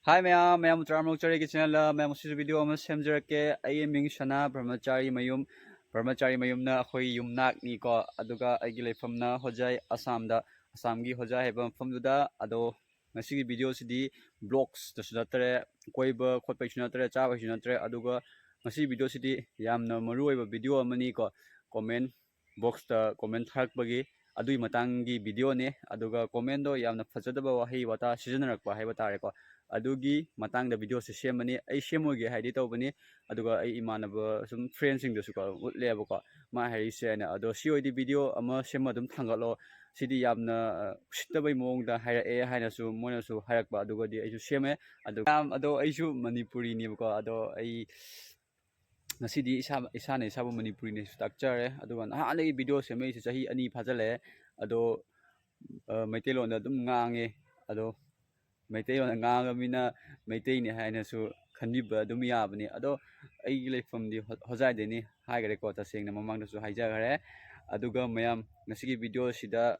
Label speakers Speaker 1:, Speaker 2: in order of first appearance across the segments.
Speaker 1: Hi ma'am Tramokchari ki channel ma'am usi video ama semjarake ai ming Shana Brahmachari mayum na akhoi yumnak ni ko aduga aigi leifam na hojai Assamgi hojai heba famduda ado ngasi video sidi blogs da sunatre koiba khotpai sunatre chawa sunatre aduga ngasi video sidi yamna maru oiba video amani ko comment box ta comment thakbagi adui matangi video ne aduga comment do yamna fajadaba wahi wata sijanrakpa haiba tare ko adugi matangda video se semani ai semoge haidi tawbani aduga ai imanaba sum friends sing dasu ko utleba ko ma hari se na ado siodi video ama sema dum thangalo sidi yamna sittabai mong da haira e haina su mona su harakba aduga di ai su seme ado ai su manipuri ni ko ado ai nasidi isana isabu manipuri ni structure aduga na alai video seme se chahi ani phajale ado maitelo na dum ngange ado Maitei nganga mina Maitei ni hainasu khanbiba adum yabani ado aigi leifamdi hojai deni haigare ko taseng na mamangdasu haijagare aduga mayam ngasigi video sida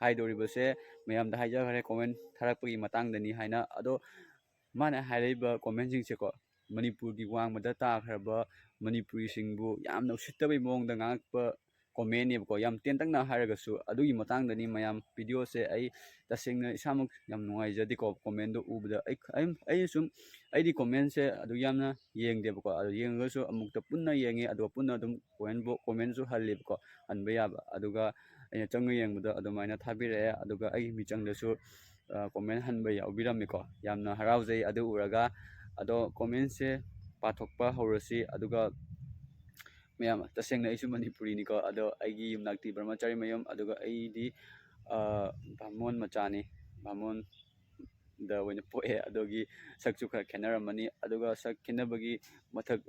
Speaker 1: haidoribase mayam da haijagare comment tharakpagi matangdani haina ado mana hairaiba comment jingse ko Manipur gi wangmada takhraba Manipuri singbu yamna usittabai mongda ngakpa comment ni ko yam tentang na haragasu adugi matangdani mayam video se ai tasengna isamuk yam nungai jadi ko comment do ubda ai sum ai di comment se adu yamna yengde ko adu yengasu amukta punna yenge adu punna dum comment su halle ko anba yaba aduga aina chang yengbuda adu maina thabire aduga ai michangda su comment hanba yaubirammi ko yamna haraujai adu uraga ado comment se pathokpa horasi aduga mayam tasengna isu Manipuri ni ko ado aigi yumnakti Brahmachari mayum aduga aidi bhamon machani bhamon da wena poe adogi sakchu kha khenaramani aduga sak khenabagi mathak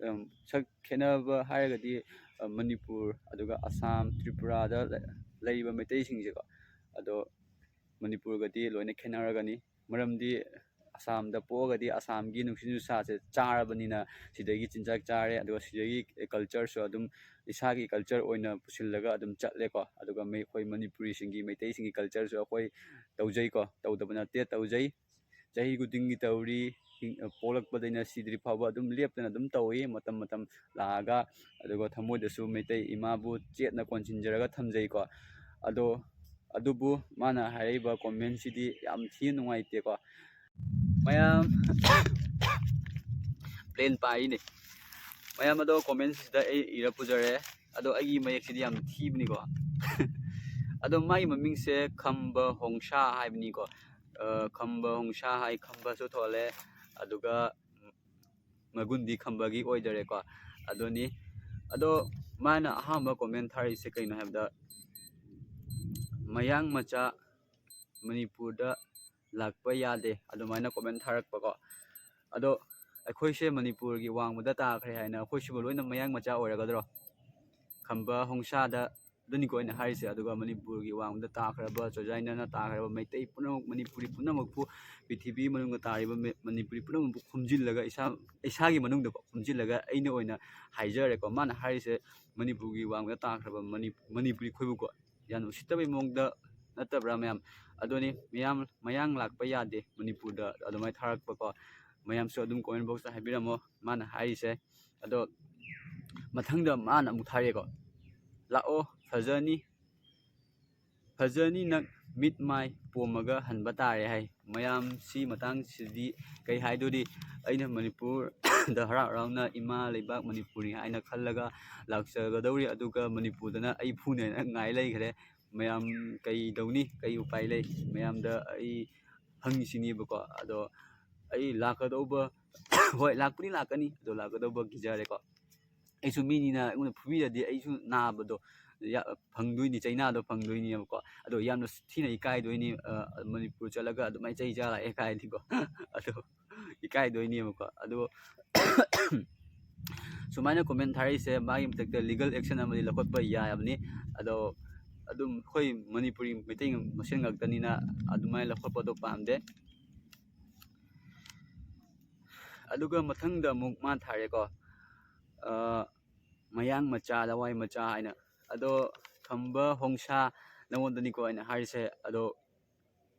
Speaker 1: sak khenaba hairagadi Manipur aduga Assam Tripura da laiba metai singje ko ado Manipur gadi loina khenaragani maramdi Assam da pogadi Assam gi nungsin sa se charabanina sidagi chinjak chare aduga sidagi culture so adum isagi culture oina pusillaga adum chatle ko aduga mai khoi Manipuri singi meitai singi culture so khoi tawjai ko tawdabana te tawjai chahi gudingi tawri polakpadaina sidri phaba adum leptana adum tawi matam matam laga aduga thamoida su meitai imabu chetna konchinjaraga thamjai ko ado adubu mana haiba comment sidi yam thi nungaite ko mayam plain pai ni mayam ado comments da ira pujare ado agi mayak sidi yam thibni ko ado mai maming se khamba hongsha haibni ko khamba hongsha hai khamba so thole aduga magundi khamba gi oidare ko adoni ado mana ahamba comment thari se kaino habda mayang macha Manipur da lakpa yade adumaina comment tharakpa ko ado akhoi Manipur gi wangmada takhre haina akhoi sibu loina mayang macha oiragadro khamba hongsha da duni ko ina harise aduga Manipur gi wangmada takhraba chojaina na takhraba meitai punamuk Manipuri punamuk pu prithibi manunga tariba Manipuri punamuk pu khumjillaga isagi manungda ko khumjillaga aina oina haijare ko mana harise Manipur gi wangmada takhraba Manipuri khoibu ko yan usittabai mongda natabra mayam adoni mayang lakpa yade Manipur da adumai tharakpa ko mayam so adum comment box ta habiramo mana haise ado mathangda mana amuk thare ko lao fajani nak mit mai pomaga hanba tare hai mayam si matang sidi kai haidodi aina Manipur da hara rauna ima leibak Manipuri aina khallaga laksagadawri aduga Manipur dana ai phune ngai leikhre mayam kai dauni kai upai lei mayam da ai hangi sini bako ado ai lakadauba hoi lakpuni lakani ado lakadauba gijare ko aisu minina una phubi da aisu nabado ya phangdui China do phangdui ni ko ado yamna thina ikai doini Manipur chalaga ado mai chai jala ekai ni ko ado ikai doini ko ado sumaina comment thari se magi mtakta legal action amali lakotpa yabni ado adum khoi Manipuri meeting machine ngaktanina adumai lakotpa do pamde aduga mathangda muk ma thare ko mayang macha lawai macha aina ado khamba hongsha namodani ko aina harise ado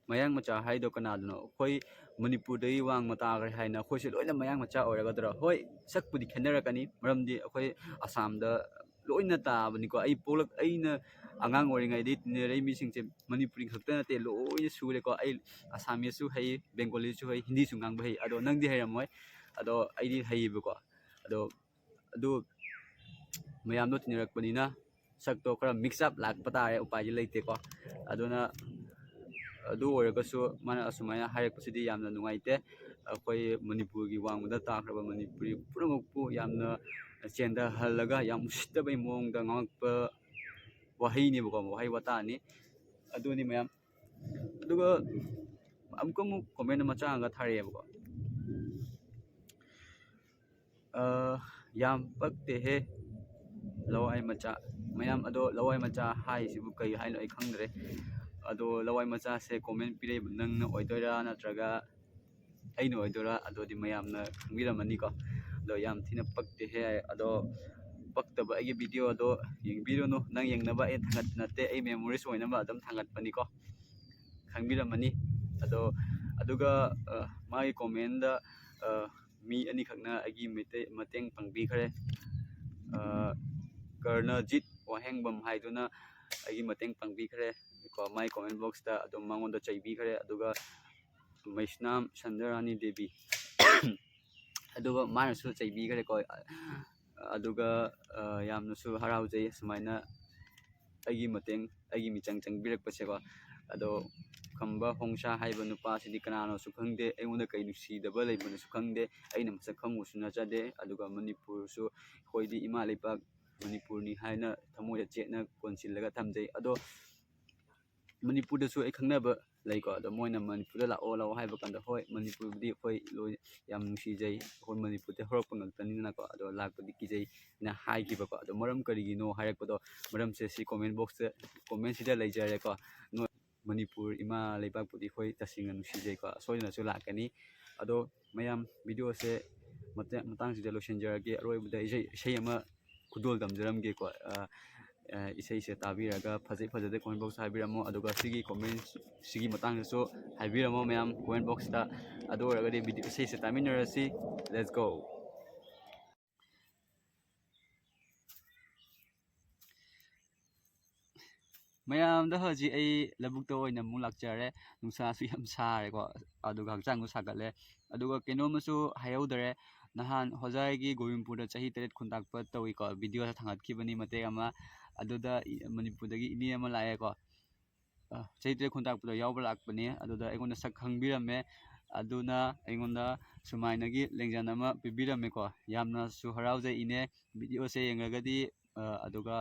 Speaker 1: mayang macha haido kana duno khoi ꯃꯅꯤꯄꯨꯔꯗꯒꯤ ꯋꯥꯡꯃ ꯇꯥꯈ꯭ꯔꯦ ꯍꯥꯏꯅ ꯑꯩꯈꯣꯏꯁꯦ ꯂꯣꯏꯅ ꯃꯌꯥꯡ ꯃꯆꯥ ꯑꯣꯏꯔꯒꯗ꯭ꯔꯥ ꯍꯣꯏ ꯁꯛꯄꯨꯗꯤ ꯈꯦꯠꯅꯔꯛꯀꯅꯤ ꯃꯔꯝꯗꯤ ꯑꯩꯈꯣꯏ ꯑꯁꯥꯝꯗ ꯂꯣꯏꯅ ꯇꯥꯕꯅꯤꯀꯣ ꯑꯩꯅ ꯑꯉꯥꯡ ꯑꯣꯏꯔꯤꯉꯩꯗꯒꯤ ꯇꯤꯟꯅꯔꯛꯏ ꯃꯤꯁꯤꯡꯁꯦ ꯃꯅꯤꯄꯨꯔꯤ ꯈꯛꯇ ꯅꯠꯇꯦ ꯂꯣꯏꯅ ꯁꯨꯔꯦꯀꯣ ꯑꯩ ꯑꯁꯥꯃꯤꯁꯁꯨ ꯍꯩ ꯕꯦꯡꯒꯣꯂꯤꯁꯨ ꯍꯩ ꯍꯤꯟꯗꯤꯁꯨ ꯉꯥꯡꯕ ꯍꯩ ꯑꯗꯣ ꯅꯪꯗꯤ ꯍꯩꯔꯝꯃꯣꯏ ꯑꯗꯣ ꯑꯩꯗꯤ ꯍꯩꯌꯦꯕꯀꯣ ꯑꯗꯣ ꯃꯌꯥꯝꯗꯣ ꯇꯤꯟꯅꯔꯛꯄꯅꯤꯅ ꯁꯛꯇꯣ ꯈꯔ ꯃꯤꯛꯁ ꯑꯞ ꯂꯥꯛꯄ ꯇꯥꯔꯦ ꯎꯄꯥꯏꯗꯤ ꯂꯩꯇꯦꯀꯣ ꯑꯗꯨꯅ ꯑꯗꯨ ꯑꯣꯏꯔꯒꯁꯨ ꯃꯥꯅ ꯑꯁꯨꯃꯥꯏꯅ ꯍꯥꯏꯔꯛꯄꯁꯤꯗꯤ ꯌꯥꯝꯅ ꯅꯨꯡꯉꯥꯏꯇꯦ ꯑꯩꯈꯣꯏ ꯃꯅꯤꯄꯨꯔꯒꯤ ꯋꯥꯡꯃꯗ ꯇꯥꯈ꯭ꯔꯕ ꯃꯅꯤꯄꯨꯔꯤ ꯄꯨꯝꯅꯃꯛꯄꯨ ꯌꯥꯝꯅ ꯆꯦꯟꯊꯍꯜꯂꯒ ꯌꯥꯝ ꯎꯁꯤꯠꯇꯕꯩ ꯃꯑꯣꯡꯗ ꯉꯥꯡꯉꯛꯄ ꯋꯥꯍꯩꯅꯦꯕꯀꯣ ꯋꯥꯍꯩ ꯋꯥꯇꯥꯅꯤ ꯑꯗꯨꯅꯤ ꯃꯌꯥꯝ ꯑꯗꯨꯒ ꯑꯃꯨꯛ ꯀꯣꯃꯦꯟ ꯃꯆꯥ ꯑꯃꯒ ꯊꯥꯔꯛꯑꯦꯕꯀꯣ ꯌꯥꯝ ꯄꯛꯇꯦꯍꯦ ꯂꯋꯥꯏ ꯃꯆꯥ ꯃꯌꯥꯝ ꯑꯗꯣ ꯂꯋꯥꯏ ꯃꯆꯥ ꯍꯥꯏꯁꯤꯕꯨ ꯀꯩ ꯍꯥꯏꯅꯣ ꯑꯩ ꯈꯪꯗ꯭ꯔꯦ ꯑꯗꯣ ꯂꯋꯥꯏ ꯃꯆꯥꯁꯦ ꯀꯣꯃꯦꯟ ꯄꯤꯔꯛꯏꯕ ꯅꯪꯅ ꯑꯣꯏꯗꯣꯏꯔꯥ ꯅꯠꯇ꯭ꯔꯒ ꯑꯩꯅ ꯑꯣꯏꯗꯣꯏꯔꯥ ꯑꯗꯨꯗꯤ ꯃꯌꯥꯝꯅ ꯈꯪꯕꯤꯔꯝꯃꯅꯤꯀꯣ ꯑꯗꯣ ꯌꯥꯝ ꯊꯤꯅ ꯄꯛꯇꯦꯍꯦ ꯑꯗꯣ ꯄꯛꯇꯕ ꯑꯩꯒꯤ ꯚꯤꯗꯤꯑꯣ ꯑꯗꯣ ꯌꯦꯡꯕꯤꯔꯨꯅꯨ ꯅꯪ ꯌꯦꯡꯅꯕ ꯑꯩ ꯊꯥꯒꯠꯄ ꯅꯠꯇꯦ ꯑꯩ ꯃꯦꯃꯣꯔꯤꯁ ꯑꯣꯏꯅꯕ ꯑꯗꯨꯝ ꯊꯥꯒꯠꯄꯅꯤꯀꯣ ꯈꯪꯕꯤꯔꯝꯃꯅꯤ ꯑꯗꯨꯒ ꯃꯥꯒꯤ ꯀꯣꯃꯦꯟꯗ ꯃꯤ ꯑꯅꯤꯈꯛꯅ ꯑꯩꯒꯤ ꯃꯇꯦꯡ ꯄꯥꯡꯕꯤꯈ꯭ꯔꯦ ꯀꯔꯅꯖꯤꯠ ꯋꯥꯍꯦꯡꯕꯝ ꯍꯥꯏꯗꯨꯅ ꯑꯩꯒꯤ ꯃꯇꯦꯡ ꯄꯥꯡꯕꯤꯈ꯭ꯔꯦ ꯀꯣ ꯃꯥꯏ ꯀꯣꯃꯦꯟ ꯕꯣꯛꯁꯇ ꯑꯗꯨꯝ ꯃꯉꯣꯟꯗ ꯆꯩꯕꯤꯈ꯭ꯔꯦ ꯑꯗꯨꯒ ꯃꯩꯁꯅꯥꯝ ꯁꯟꯗꯔꯥꯅꯤ ꯗꯦꯕꯤ ꯑꯗꯨꯒ ꯃꯥꯅꯁꯨ ꯆꯩꯕꯤꯈ꯭ꯔꯦꯀꯣ ꯑꯗꯨꯒ ꯌꯥꯝꯅꯁꯨ ꯍꯔꯥꯎꯖꯩ ꯁꯨꯃꯥꯏꯅ ꯑꯩꯒꯤ ꯃꯤꯆꯪ ꯆꯪꯕꯤꯔꯛꯄꯁꯦꯀꯣ ꯑꯗꯣ ꯈꯝꯕ ꯍꯣꯡꯁꯥ ꯍꯥꯏꯕ ꯅꯨꯄꯥꯁꯤꯗꯤ ꯀꯅꯥꯅꯣꯁꯨ ꯈꯪꯗꯦ ꯑꯩꯉꯣꯟꯗ ꯀꯩ ꯅꯨꯡꯁꯤꯗꯕ ꯂꯩꯕꯅꯁꯨ ꯈꯪꯗꯦ ꯑꯩꯅ ꯃꯁꯛ ꯈꯪꯉꯨꯁꯨ ꯅꯠꯆꯗꯦ ꯑꯗꯨꯒ ꯃꯅꯤꯄꯨꯔꯁꯨ ꯑꯩꯈꯣꯏꯗꯤ ꯏꯃꯥ ꯂꯩꯕꯥꯛ ꯃꯅꯤꯄꯨꯔꯅꯤ ꯍꯥꯏꯅ ꯊꯃꯣꯏꯗ ꯆꯦꯠꯅ ꯀꯣꯟꯁꯤꯜꯂꯒ ꯊꯝꯖꯩ ꯑꯗꯣ ꯃꯅꯤꯄꯨꯔꯗꯁꯨ ꯑꯩ ꯈꯪꯅꯕ ꯂꯩꯀꯣ ꯑꯗꯣ ꯃꯣꯏꯅ ꯃꯅꯤꯄꯨꯔꯗ ꯂꯥꯛꯑꯣ ꯍꯥꯏꯕ ꯀꯥꯟꯗ ꯍꯣꯏ ꯃꯅꯤꯄꯨꯔꯕꯨꯗꯤ ꯑꯩꯈꯣꯏ ꯂꯣꯏ ꯌꯥꯝ ꯅꯨꯡꯁꯤꯖꯩ ꯑꯩꯈꯣꯏ ꯃꯅꯤꯄꯨꯔꯗ ꯍꯧꯔꯛꯄ ꯉꯥꯛꯇꯅꯤꯅꯀꯣ ꯑꯗꯣ ꯂꯥꯛꯄꯗꯤ ꯀꯤꯖꯩꯅ ꯍꯥꯏꯈꯤꯕꯀꯣ ꯑꯗꯣ ꯃꯔꯝ ꯀꯔꯤꯒꯤꯅꯣ ꯍꯥꯏꯔꯛꯄꯗꯣ ꯃꯔꯝꯁꯦ ꯁꯤ ꯀꯣꯃꯦꯟꯁꯤꯗ ꯂꯩꯖꯔꯦꯀꯣ ꯅꯣꯏ ꯃꯅꯤꯄꯨꯔ ꯏꯃꯥ ꯂꯩꯕꯥꯛꯄꯨꯗꯤ ꯑꯩꯈꯣꯏ ꯇꯁꯦꯡꯅ ꯅꯨꯡꯁꯤꯖꯩꯀꯣ ꯁꯣꯏꯗꯅꯁꯨ ꯂꯥꯛꯀꯅꯤ ꯑꯗꯣ ꯃꯌꯥꯝ ꯚꯤꯗꯤꯑꯣꯁꯦ ꯃꯇꯥꯡꯁꯤꯗ ꯂꯣꯏꯁꯤꯟꯖꯔꯒꯦ ꯑꯔꯣꯏꯕꯗ ꯏꯁꯩ ꯑꯃ ꯈꯨꯗꯣꯜ ꯇꯝꯖꯔꯝꯒꯦꯀꯣ ꯏꯁꯩꯁꯦ ꯇꯥꯕꯤꯔꯒ ꯐꯖꯩ ꯐꯖꯗꯦ ꯀꯣꯃꯦꯟ ꯕꯣꯛꯁꯇ ꯍꯥꯏꯕꯤꯔꯝꯃꯣ ꯑꯗꯨꯒ ꯁꯤꯒꯤ ꯃꯇꯥꯡꯗꯁꯨ ꯍꯥꯏꯕꯤꯔꯝꯃꯣ ꯃꯌꯥꯝ ꯀꯣꯃꯦꯟ ꯕꯣꯛꯁꯇ ꯑꯗꯨ ꯑꯣꯏꯔꯒꯗꯤ ꯏꯁꯩꯁꯦ ꯇꯥꯃꯤꯟꯅꯔꯁꯤ ꯂꯦꯠꯁ ꯒꯣ ꯃꯌꯥꯝꯗ ꯍꯧꯖꯤꯛ ꯑꯩ ꯂꯧꯕꯨꯛꯇ ꯑꯣꯏꯅ ꯑꯃꯨꯛ ꯂꯥꯛꯆꯔꯦ ꯅꯨꯡꯁꯥꯁꯨ ꯌꯥꯝ ꯁꯥꯔꯦꯀꯣ ꯑꯗꯨꯒ ꯍꯛꯆꯥꯡꯁꯨ ꯁꯥꯒꯠꯂꯦ ꯑꯗꯨꯒ ꯀꯩꯅꯣꯝꯃꯁꯨ ꯍꯥꯏꯍꯧꯗꯔꯦ ꯅꯍꯥꯟ ꯍꯣꯖꯥꯏꯒꯤ ꯒꯣꯕꯤꯟꯄꯨꯔꯗ ꯆꯍꯤ 9 ꯈꯨꯟꯇꯥꯛꯄ ꯇꯧꯏꯀꯣ ꯚꯤꯗꯤꯑꯣꯗ ꯊꯥꯡꯒꯠꯈꯤꯕꯅꯤ ꯃꯇꯦꯛ ꯑꯃ ꯑꯗꯨꯗ ꯃꯅꯤꯄꯨꯔꯗꯒꯤ ꯏꯅꯦ ꯑꯃ ꯂꯥꯛꯑꯦꯀꯣ ꯆꯍꯤ 9 ꯈꯨꯟꯇꯥꯛꯄꯗ ꯌꯥꯎꯕ ꯂꯥꯛꯄꯅꯤ ꯑꯗꯨꯗ ꯑꯩꯉꯣꯟꯗ ꯁꯛ ꯈꯪꯕꯤꯔꯝꯃꯦ ꯑꯗꯨꯅ ꯑꯩꯉꯣꯟꯗ ꯁꯨꯃꯥꯏꯅꯒꯤ ꯂꯦꯡꯖꯟ ꯑꯃ ꯄꯤꯕꯤꯔꯝꯃꯦꯀꯣ ꯌꯥꯝꯅꯁꯨ ꯍꯔꯥꯎꯖꯩ ꯏꯅꯦ ꯚꯤꯗꯤꯑꯣꯁꯦ ꯌꯦꯡꯂꯒꯗꯤ ꯑꯗꯨꯒ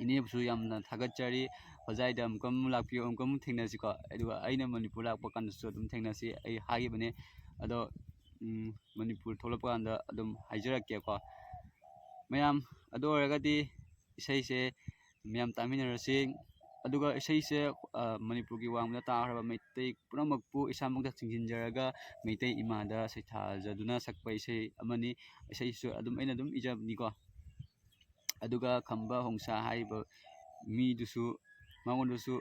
Speaker 1: ꯏꯅꯦꯕꯨꯁꯨ ꯌꯥꯝꯅ ꯊꯥꯒꯠꯆꯔꯤ ꯍꯣꯖꯥꯏꯗ ꯑꯃꯨꯛꯀ ꯂꯥꯛꯄꯤꯌꯨ ꯑꯃꯨꯛꯀ ꯊꯦꯡꯅꯁꯤꯀꯣ ꯑꯗꯨꯒ ꯑꯩꯅ ꯃꯅꯤꯄꯨꯔ ꯂꯥꯛꯄ ꯀꯥꯟꯗꯁꯨ ꯑꯗꯨꯝ ꯊꯦꯡꯅꯁꯤ ꯑꯩ ꯍꯥꯏꯈꯤꯕꯅꯦ ꯑꯗꯣ ꯃꯅꯤꯄꯨꯔ ꯊꯣꯛꯂꯛꯄ ꯀꯥꯟꯗ ꯑꯗꯨꯝ ꯍꯥꯏꯖꯔꯛꯀꯦꯀꯣ ꯃꯌꯥꯝ ꯑꯗꯨ ꯑꯣꯏꯔꯒꯗꯤ ꯏꯁꯩꯁꯦ ꯃꯌꯥꯝ ꯇꯥꯃꯤꯟꯅꯔꯁꯤ ꯑꯗꯨꯒ ꯏꯁꯩꯁꯦ ꯃꯅꯤꯄꯨꯔꯒꯤ ꯋꯥꯡꯃꯗ ꯇꯥꯈ꯭ꯔꯕ ꯃꯩꯇꯩ ꯄꯨꯝꯅꯃꯛꯄꯨ ꯏꯁꯥꯃꯛꯇ ꯆꯤꯡꯁꯤꯟꯖꯔꯒ ꯃꯩꯇꯩ ꯏꯃꯥꯗ ꯁꯩꯊꯥꯖꯗꯨꯅ ꯁꯛꯄ ꯏꯁꯩ ꯑꯃꯅꯤ ꯏꯁꯩꯁꯨ ꯑꯩꯅ ꯑꯗꯨꯝ ꯏꯖꯕꯅꯤꯀꯣ ꯑꯗꯨꯒ ꯈꯝꯕ ꯍꯣꯡꯁꯥ ꯍꯥꯏꯔꯤꯕ ꯃꯤꯗꯨꯁꯨ ꯃꯉꯣꯟꯗꯁꯨ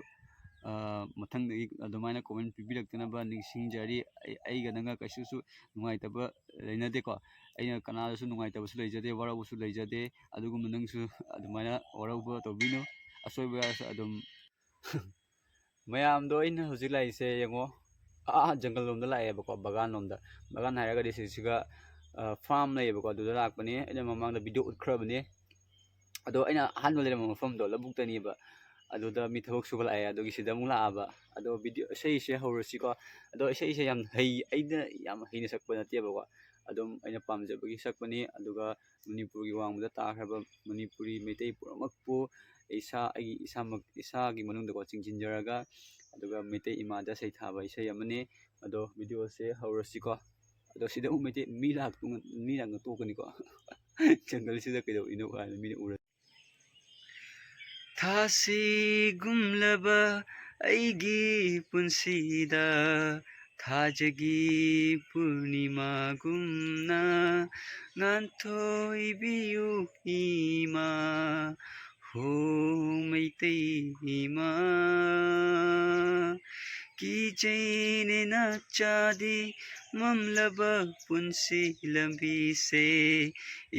Speaker 1: ꯃꯊꯪꯗꯒꯤ ꯑꯗꯨꯃꯥꯏꯅ ꯀꯣꯃꯦꯟ ꯄꯤꯕꯤꯔꯛꯇꯅꯕ ꯅꯤꯡꯁꯤꯡꯖꯔꯤ ꯑꯩꯒ ꯅꯪꯒ ꯀꯩꯁꯨꯁꯨ ꯅꯨꯡꯉꯥꯏꯇꯕ ꯂꯩꯅꯗꯦꯀꯣ ꯑꯩꯅ ꯀꯅꯥꯗꯁꯨ ꯅꯨꯡꯉꯥꯏꯇꯕꯁꯨ ꯂꯩꯖꯗꯦ ꯋꯥꯔꯧꯕꯁꯨ ꯂꯩꯖꯗꯦ ꯑꯗꯨꯒꯨꯝꯕ ꯅꯪꯁꯨ ꯑꯗꯨꯃꯥꯏꯅ ꯋꯥꯔꯧꯕ ꯇꯧꯕꯤꯅꯨ ꯑꯁꯣꯏꯕ ꯌꯥꯔꯁꯨ ꯑꯗꯨꯝ ꯃꯌꯥꯝꯗꯣ ꯑꯩꯅ ꯍꯧꯖꯤꯛ ꯂꯥꯛꯏꯁꯦ ꯌꯦꯡꯉꯣ ꯖꯪꯒꯜ ꯂꯣꯝꯗ ꯂꯥꯛꯑꯦꯕꯀꯣ ꯕꯒꯥꯟ ꯂꯣꯝꯗ ꯕꯒꯥꯟ ꯍꯥꯏꯔꯒꯗꯤ ꯁꯤꯒ ꯐꯥꯝ ꯂꯩꯌꯦꯕꯀꯣ ꯑꯗꯨꯗ ꯂꯥꯛꯄꯅꯤ ꯑꯩꯅ ꯃꯃꯥꯡꯗ ꯚꯤꯗꯤꯑꯣ ꯎꯠꯈ꯭ꯔꯕꯅꯤ ꯑꯗꯣ ꯑꯩꯅ ꯑꯍꯥꯟꯕ ꯂꯩꯔꯝꯕ ꯃꯐꯝꯗꯣ ꯂꯧꯕꯨꯛꯇꯅꯦꯕ ꯑꯗꯨꯗ ꯃꯤ ꯊꯕꯛ ꯁꯨꯕ ꯂꯥꯛꯑꯦ ꯑꯗꯨꯒꯤ ꯁꯤꯗ ꯑꯃꯨꯛ ꯂꯥꯛꯑꯕ ꯑꯗꯣ ꯏꯁꯩꯁꯦ ꯍꯧꯔꯁꯤꯀꯣ ꯑꯗꯣ ꯏꯁꯩꯁꯦ ꯑꯩꯅ ꯌꯥꯝ ꯍꯩꯅ ꯁꯛꯄ ꯅꯠꯇꯦꯕꯀꯣ ꯑꯗꯨꯝ ꯑꯩꯅ ꯄꯥꯝꯖꯕꯒꯤ ꯁꯛꯄꯅꯤ ꯑꯗꯨꯒ ꯃꯅꯤꯄꯨꯔꯒꯤ ꯋꯥꯡꯃꯗ ꯇꯥꯈ꯭ꯔꯕ ꯃꯅꯤꯄꯨꯔꯤ ꯃꯩꯇꯩ ꯄꯨꯝꯅꯃꯛꯄꯨ ꯏꯁꯥꯒꯤ ꯃꯅꯨꯡꯗꯀꯣ ꯆꯤꯡꯁꯤꯟꯖꯔꯒ ꯑꯗꯨꯒ ꯃꯩꯇꯩ ꯏꯃꯥꯗ ꯁꯩꯊꯥꯕ ꯏꯁꯩ ꯑꯃꯅꯤ ꯑꯗꯣ ꯚꯤꯗꯤꯑꯣꯁꯦ ꯍꯧꯔꯁꯤꯀꯣ ꯑꯗꯣ ꯁꯤꯗ ꯑꯃꯨꯛ ꯃꯤ ꯂꯥꯛꯅ ꯇꯣꯛꯀꯅꯤꯀꯣ ꯖꯪꯒꯜꯁꯤꯗ ꯀꯩꯗꯧꯔꯤꯅꯣ ꯀꯥꯏꯅ ꯃꯤꯅ ꯎꯔ ꯊꯥꯁꯤꯒꯨꯝꯂꯕ ꯑꯩꯒꯤ ꯄꯨꯟꯁꯤꯗ ꯊꯥꯖꯒꯤ ꯄꯨꯔꯅꯤꯃꯥꯒꯨꯝꯅ ꯉꯥꯟꯊꯣꯏꯕꯤꯌꯨ ꯏꯃꯥ ꯍꯣ ꯃꯩꯇꯩ ꯏꯃꯥ ꯀꯤꯖꯩꯅꯦ ꯅꯆꯥꯗꯤ ꯃꯝꯂꯕ ꯄꯨꯟꯁꯤ ꯂꯝꯕꯤꯁꯦ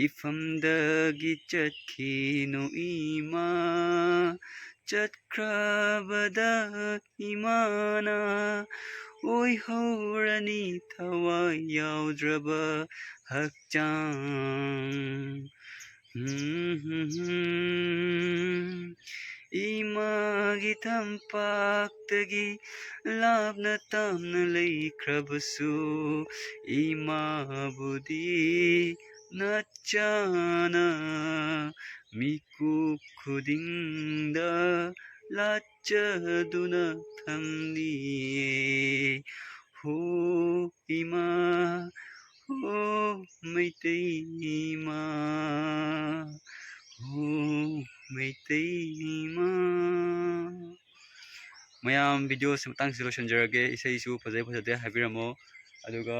Speaker 1: ꯏꯐꯝꯗꯒꯤ ꯆꯠꯈꯤꯅꯨ ꯏꯃꯥ ꯆꯠꯈ꯭ꯔꯕꯗ ꯏꯃꯥꯅ ꯑꯣꯏꯍꯧꯔꯅꯤ ꯊꯋꯥꯏ ꯌꯥꯎꯗ꯭ꯔꯕ ꯍꯛꯆꯥꯡ 이마기 탐팍뜨기 랍나 땀나 레이크라브수 이마부디 나짜나 미쿠 쿠딩다 라짜두나 탐니에 호 이마 호 메이테이 이마 ꯃꯌꯥꯝ ꯚꯤꯗꯤꯑꯣꯁꯤ ꯃꯇꯥꯡꯁꯤ ꯂꯣꯏꯁꯤꯟꯖꯔꯒꯦ ꯏꯁꯩꯁꯨ ꯐꯖꯩ ꯐꯖꯗꯦ ꯍꯥꯏꯕꯤꯔꯝꯃꯣ ꯑꯗꯨꯒ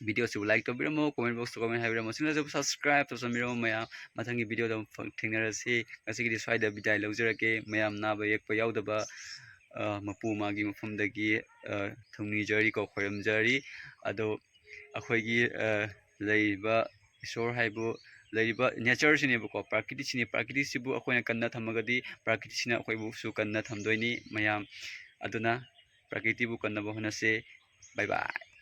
Speaker 1: ꯚꯤꯗꯤꯑꯣꯁꯤꯕꯨ ꯂꯥꯏꯛ ꯇꯧꯕꯤꯔꯝꯃꯣ ꯀꯣꯃꯦꯟ ꯕꯣꯛꯁꯇ ꯀꯣꯃꯦꯟ ꯍꯥꯏꯕꯤꯔꯝꯃꯣ ꯁꯤꯡꯅꯁꯨ ꯁꯕꯁꯀ꯭ꯔꯥꯏꯕ ꯇꯧꯁꯟꯕꯤꯔꯝꯃꯣ ꯃꯌꯥꯝ ꯃꯊꯪꯒꯤ ꯚꯤꯗꯤꯑꯣꯗ ꯊꯦꯡꯅꯔꯁꯤ ꯉꯁꯤꯒꯤꯗꯤ ꯁ꯭ꯋꯥꯏꯗ ꯕꯤꯗꯥꯏ ꯂꯧꯖꯔꯒꯦ ꯃꯌꯥꯝ ꯅꯥꯕ ꯌꯦꯛꯄ ꯌꯥꯎꯗꯕ ꯃꯄꯨ ꯃꯥꯒꯤ ꯃꯐꯝꯗꯒꯤ ꯊꯧꯅꯤꯖꯔꯤꯀꯣ ꯈꯣꯏꯔꯝꯖꯔꯤ ꯑꯗꯣ ꯑꯩꯈꯣꯏꯒꯤ ꯂꯩꯔꯤꯕ ꯏꯁꯣꯔ ꯍꯥꯏꯕꯨ ꯂꯩꯔꯤꯕ ꯅꯦꯆꯔꯁꯤꯅꯦꯕꯀꯣ ꯄ꯭ꯔꯀꯤꯇꯤꯁꯤꯕꯨ ꯑꯩꯈꯣꯏꯅ ꯀꯟꯅ ꯊꯝꯃꯒꯗꯤ ꯄ꯭ꯔꯀꯤꯇꯤꯁꯤꯅ ꯑꯩꯈꯣꯏꯕꯨꯁꯨ ꯀꯟꯅ ꯊꯝꯗꯣꯏꯅꯤ ꯃꯌꯥꯝ ꯑꯗꯨꯅ ꯄ꯭ꯔꯀꯤꯇꯤꯕꯨ ꯀꯟꯅꯕ ꯍꯣꯠꯅꯁꯦ ꯕꯥꯏ ꯕꯥꯏ